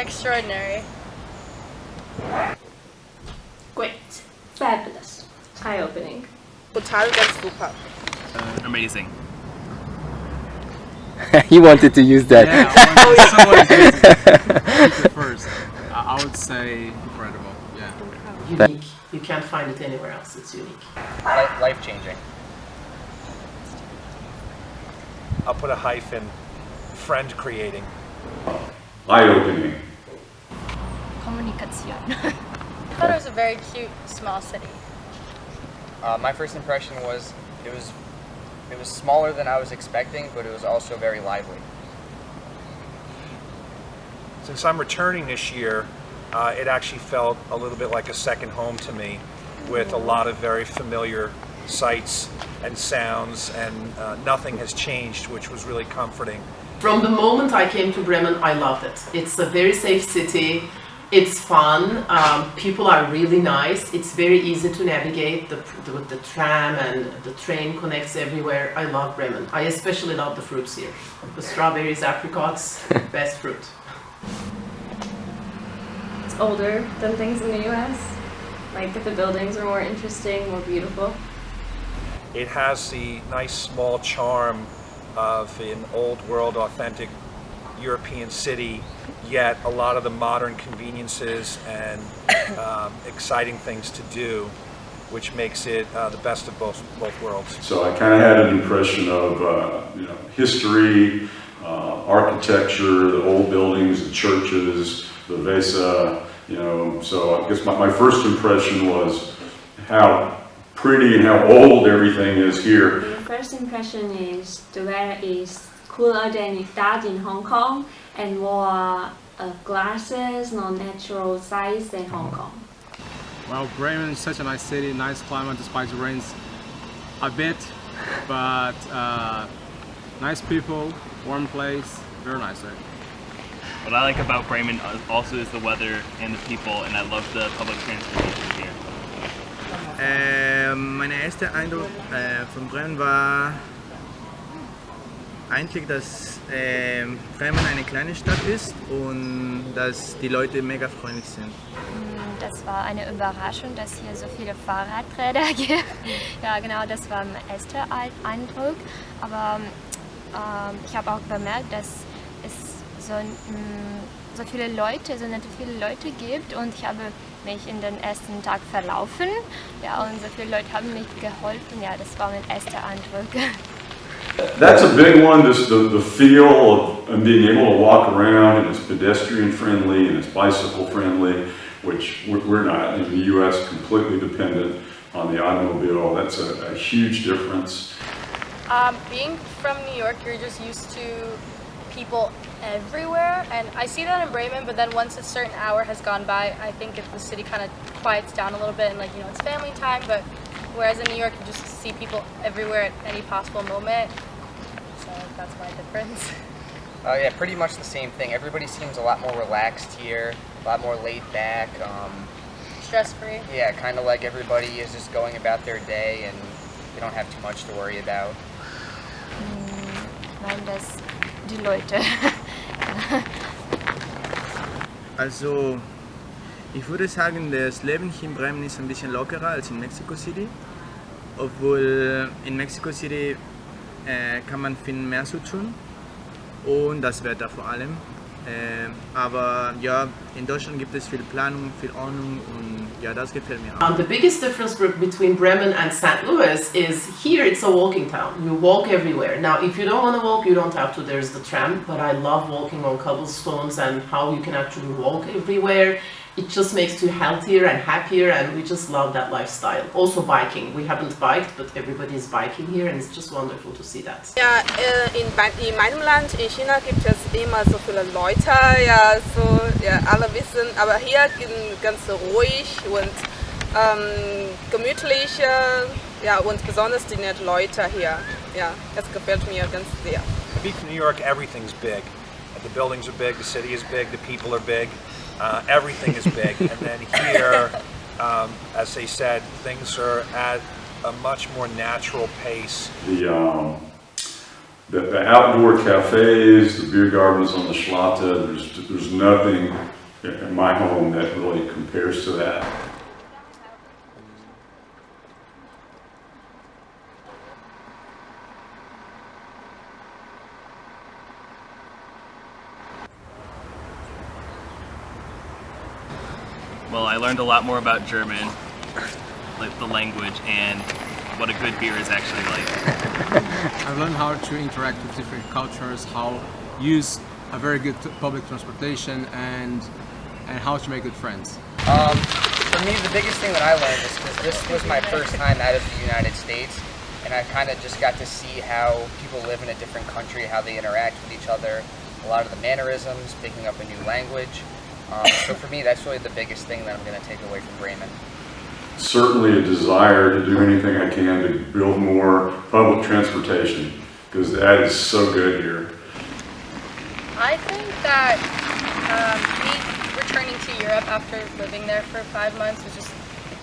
Extraordinary. Great. Fabulous. Eye-opening. Total ganz super. Amazing. He wanted to use that. Yeah, I wanted to use it first. I would say incredible. Yeah. Unique. You can't find it anywhere else. It's unique. Life-changing. I'll put a hyphen, friend creating. Eye-opening. Kommunikation. I thought it was a very cute, small city. My first impression was it was smaller than I was expecting, but it was also very lively. Since I'm returning this year, it actually felt a little bit like a second home to me, with a lot of very familiar sights and sounds, and nothing has changed, which was really comforting. From the moment I came to Bremen, I loved it. It's a very safe city. It's fun. People are really nice. It's very easy to navigate. The tram and the train connects everywhere. I love Bremen. I especially love the fruits here. The strawberries, apricots, best fruit. It's older than things in the US. Like the buildings are more interesting, more beautiful. It has the nice small charm of an old world, authentic European city, yet a lot of the modern conveniences and exciting things to do, which makes it the best of both worlds. So I kind of had an impression of history, architecture, the old buildings, the churches, the Weser, so I guess my first impression was how pretty and how old everything is here. The first impression is the weather is cooler than it does in Hong Kong, and more glasses, no natural size than Hong Kong. Well, Bremen is such a nice city, nice climate despite the rains a bit, but nice people, warm place, very nice there. What I like about Bremen also is the weather and the people, and I love the public transportation here. Mein erster Eindruck von Bremen war eigentlich, dass Bremen eine kleine Stadt ist und dass die Leute mega freundlich sind. Das war eine Überraschung, dass hier so viele Fahrradräder gibt. Ja, genau, das war mein erster Eindruck. Aber ich habe auch bemerkt, dass es so viele Leute gibt, und ich habe mich in den ersten Tag verlaufen. Ja, und so viele Leute haben mir geholfen. Ja, das war mein erster Eindruck. That's a big one, just the feel of being able to walk around, and it's pedestrian friendly and it's bicycle friendly, which we're not in the US completely dependent on the automobile. That's a huge difference. Being from New York, you're just used to people everywhere, and I see that in Bremen, but then once a certain hour has gone by, I think the city kind of quiets down a little bit, and it's family time, but whereas in New York you just see people everywhere at any possible moment, so that's my difference. Yeah, pretty much the same thing. Everybody seems a lot more relaxed here, a lot more laid back. Stress-free? Yeah, kind of like everybody is just going about their day and they don't have too much to worry about. Die Leute. Also, ich würde sagen, das Leben hier in Bremen ist ein bisschen lockerer als in Mexico City. Obwohl in Mexico City kann man viel mehr zu tun, und das Wetter vor allem. Aber ja, in Deutschland gibt es viel Planung, viel Ordnung, und ja, das gefällt mir auch. The biggest difference between Bremen and St. Louis is here it's a walking town. You walk everywhere. Now, if you don't want to walk, you don't have to. There's the tram, but I love walking on cobblestones and how you can actually walk everywhere. It just makes you healthier and happier, and we just love that lifestyle. Also biking. We haven't biked, but everybody is biking here, and it's just wonderful to see that. Ja, in meinem Land, in China, gibt es immer so viele Leute, ja, so, ja, alle wissen, aber hier ganz ruhig und gemütlich, ja, und besonders die netten Leute hier, ja, das gefällt mir ganz sehr. Speaking of New York, everything's big. The buildings are big, the city is big, the people are big. Everything is big, and then here, as they said, things are at a much more natural pace. The outdoor cafes, the beer gardens on the Schlatte, there's nothing in my home that really compares to that. Well, I learned a lot more about German, like the language, and what a good beer is actually like. I've learned how to interact with different cultures, how use a very good public transportation, and how to make good friends. For me, the biggest thing that I learned is because this was my first time out of the United States, and I kind of just got to see how people live in a different country, how they interact with each other, a lot of the mannerisms, picking up a new language. So for me, that's really the biggest thing that I'm going to take away from Bremen. Certainly a desire to do anything I can to build more public transportation, because that is so good here. I think that me returning to Europe after living there for 5 months was just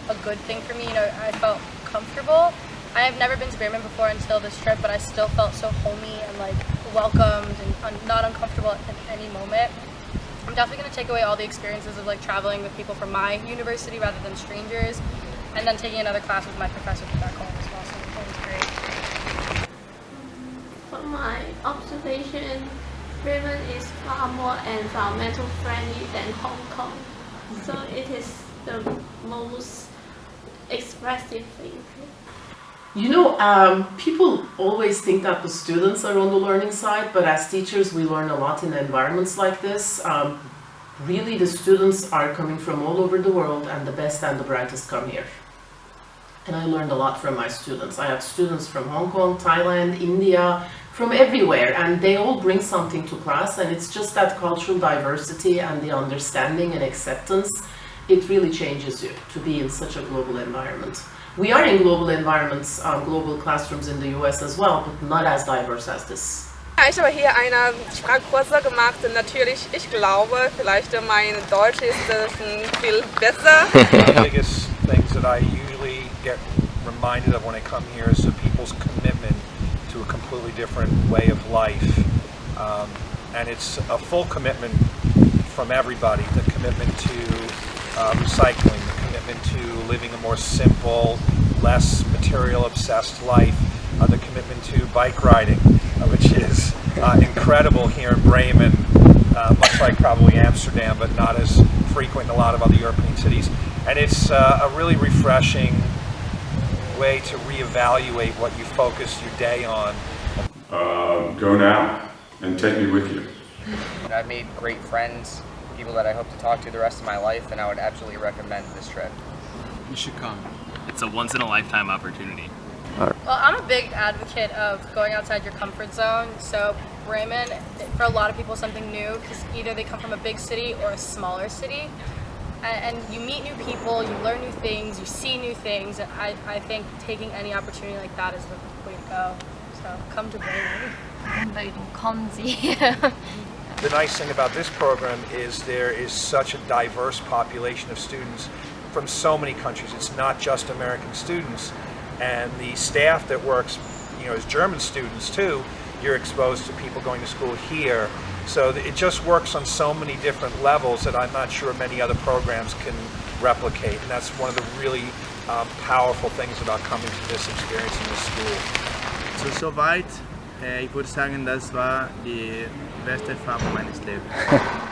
a good thing for me. You know, I felt comfortable. I have never been to Bremen before until this trip, but I still felt so homey and like welcomed and not uncomfortable at any moment. I'm definitely going to take away all the experiences of like traveling with people from my university rather than strangers, and then taking another class with my professors back home as well, so that was great. From my observation, Bremen is far more environmental friendly than Hong Kong, so it is the most expressive thing. You know, people always think that the students are on the learning side, but as teachers we learn a lot in environments like this. Really, the students are coming from all over the world, and the best and the brightest come here. And I learned a lot from my students. I had students from Hong Kong, Thailand, India, from everywhere, and they all bring something to class, and it's just that cultural diversity and the understanding and acceptance. It really changes you to be in such a global environment. We are in global environments, global classrooms in the US as well, but not as diverse as this. Ich habe hier eine Sprachkurse gemacht und natürlich, ich glaube, vielleicht mein Deutsch ist viel besser. One of the biggest things that I usually get reminded of when I come here is the people's commitment to a completely different way of life. And it's a full commitment from everybody, the commitment to recycling, the commitment to living a more simple, less material obsessed life, the commitment to bike riding, which is incredible here in Bremen, much like probably Amsterdam, but not as frequent in a lot of other European cities. And it's a really refreshing way to reevaluate what you focus your day on. Go now and take me with you. And I've made great friends, people that I hope to talk to the rest of my life, and I would absolutely recommend this trip. You should come. It's a once-in-a-lifetime opportunity. Well, I'm a big advocate of going outside your comfort zone, so Bremen, for a lot of people, is something new, because either they come from a big city or a smaller city, and you meet new people, you learn new things, you see new things, and I think taking any opportunity like that is the way to go. So come to Bremen. Kommen Sie. The nice thing about this program is there is such a diverse population of students from so many countries. It's not just American students, and the staff that works, you know, as German students too. You're exposed to people going to school here, so it just works on so many different levels that I'm not sure many other programs can replicate, and that's one of the really powerful things about coming to this experience in this school. So soweit, ich würde sagen, das war die beste Erfahrung meines Lebens.